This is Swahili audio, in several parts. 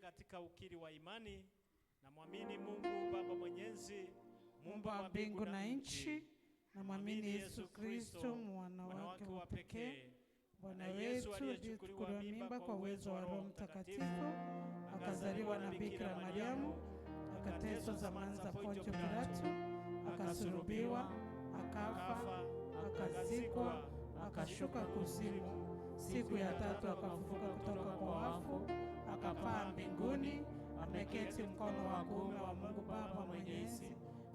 katika ukiri wa imani. Na mwamini Mungu Baba Mwenyezi, Muumba wa mbingu na nchi, na mwamini Yesu Kristo mwana wake wa pekee, Bwana wetu, aliyechukuliwa mimba kwa uwezo wa Roho Mtakatifu, akazaliwa na Bikira Mariamu, akateswa zamani za Pontio Pilato, akasulubiwa, akafa, akazikwa, akashuka kuzimu, siku ya tatu akafufuka kutoka kwa wafu, akapaa mbinguni, ameketi mkono wa kuume wa Mungu Baba Mwenyezi.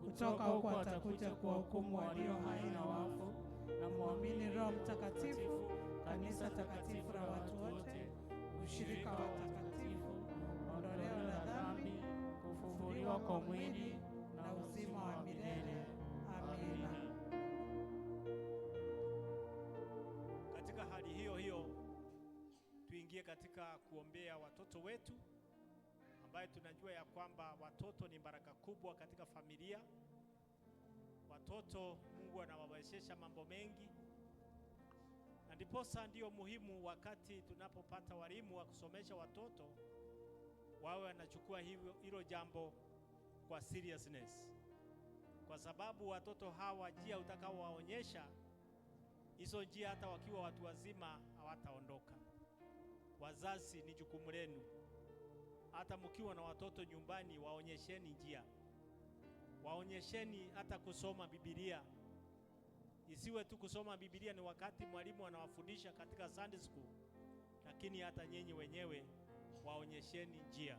Kutoka huko atakuja kuwahukumu walio hai na wafu. Na muamini Roho Mtakatifu, kanisa takatifu la watu wote, ushirika wa watakatifu, ondoleo la dhambi, kufufuliwa kwa mwili na uzima wa milele. Amina. Katika hali hiyo hiyo, tuingie katika kuombea watoto wetu, ambaye tunajua ya kwamba watoto ni baraka kubwa katika familia. Watoto Mungu anawawezesha mambo mengi, na ndiposa ndio muhimu wakati tunapopata walimu wa kusomesha watoto wawe wanachukua hilo jambo kwa seriousness, kwa sababu watoto hawa njia utakaowaonyesha hizo njia, hata wakiwa watu wazima hawataondoka. Wazazi, ni jukumu lenu. Hata mkiwa na watoto nyumbani, waonyesheni njia, waonyesheni hata kusoma Biblia. Isiwe tu kusoma Biblia ni wakati mwalimu anawafundisha katika Sunday school, lakini hata nyinyi wenyewe waonyesheni njia.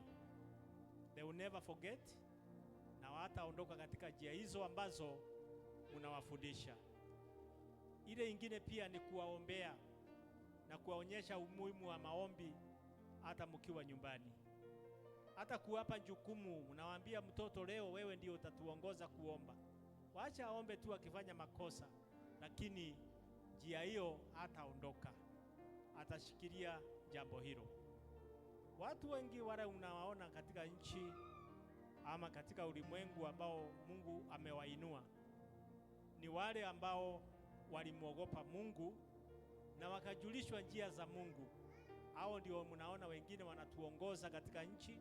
They will never forget, na hataondoka katika njia hizo ambazo unawafundisha. Ile ingine pia ni kuwaombea na kuwaonyesha umuhimu wa maombi hata mkiwa nyumbani. Hata kuwapa jukumu, unawaambia mtoto, leo wewe ndio utatuongoza kuomba. Waacha aombe tu akifanya makosa, lakini njia hiyo hataondoka, atashikilia jambo hilo. Watu wengi wale unawaona katika nchi ama katika ulimwengu ambao Mungu amewainua, ni wale ambao walimwogopa Mungu na wakajulishwa njia za Mungu. Hao ndio mnaona wengine wanatuongoza katika nchi.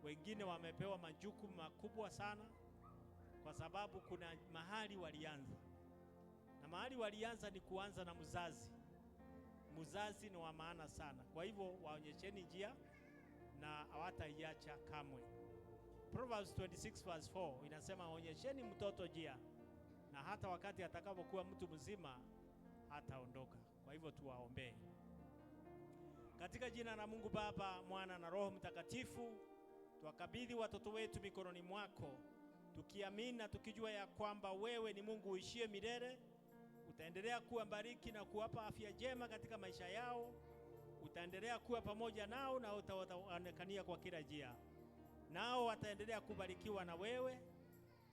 Wengine wamepewa majukumu makubwa sana, kwa sababu kuna mahali walianza. Na mahali walianza ni kuanza na mzazi. Mzazi ni wa maana sana. Kwa hivyo waonyesheni njia na hawataiacha kamwe. Proverbs 26:4 inasema, onyesheni mtoto njia, na hata wakati atakapokuwa mtu mzima hataondoka. Kwa hivyo tuwaombee. Katika jina la Mungu Baba, Mwana na Roho Mtakatifu, tuwakabidhi watoto wetu mikononi mwako, tukiamini na tukijua ya kwamba wewe ni Mungu uishie milele. Utaendelea kuwabariki na kuwapa afya njema katika maisha yao. Utaendelea kuwa pamoja nao na utaonekania kwa kila njia. Nao wataendelea kubarikiwa na wewe,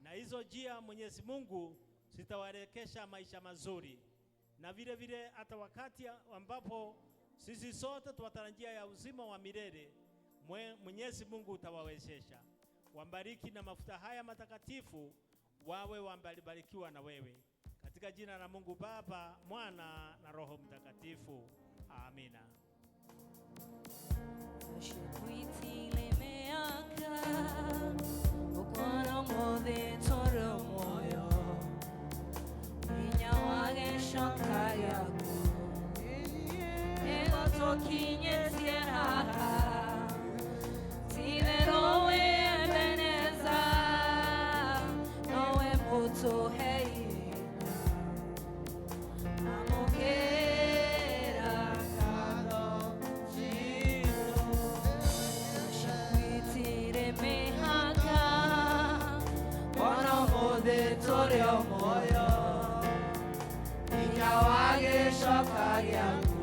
na hizo njia Mwenyezi Mungu zitawaelekesha maisha mazuri. Na vile vile hata wakati ambapo sisi sote tuwatarajia ya uzima wa milele, Mwenyezi Mungu utawawezesha. Wabariki na mafuta haya matakatifu, wawe wabarikiwa na wewe. Katika jina la Mungu Baba, Mwana na Roho Mtakatifu. Amina. Moyo, ingawaje shoka yangu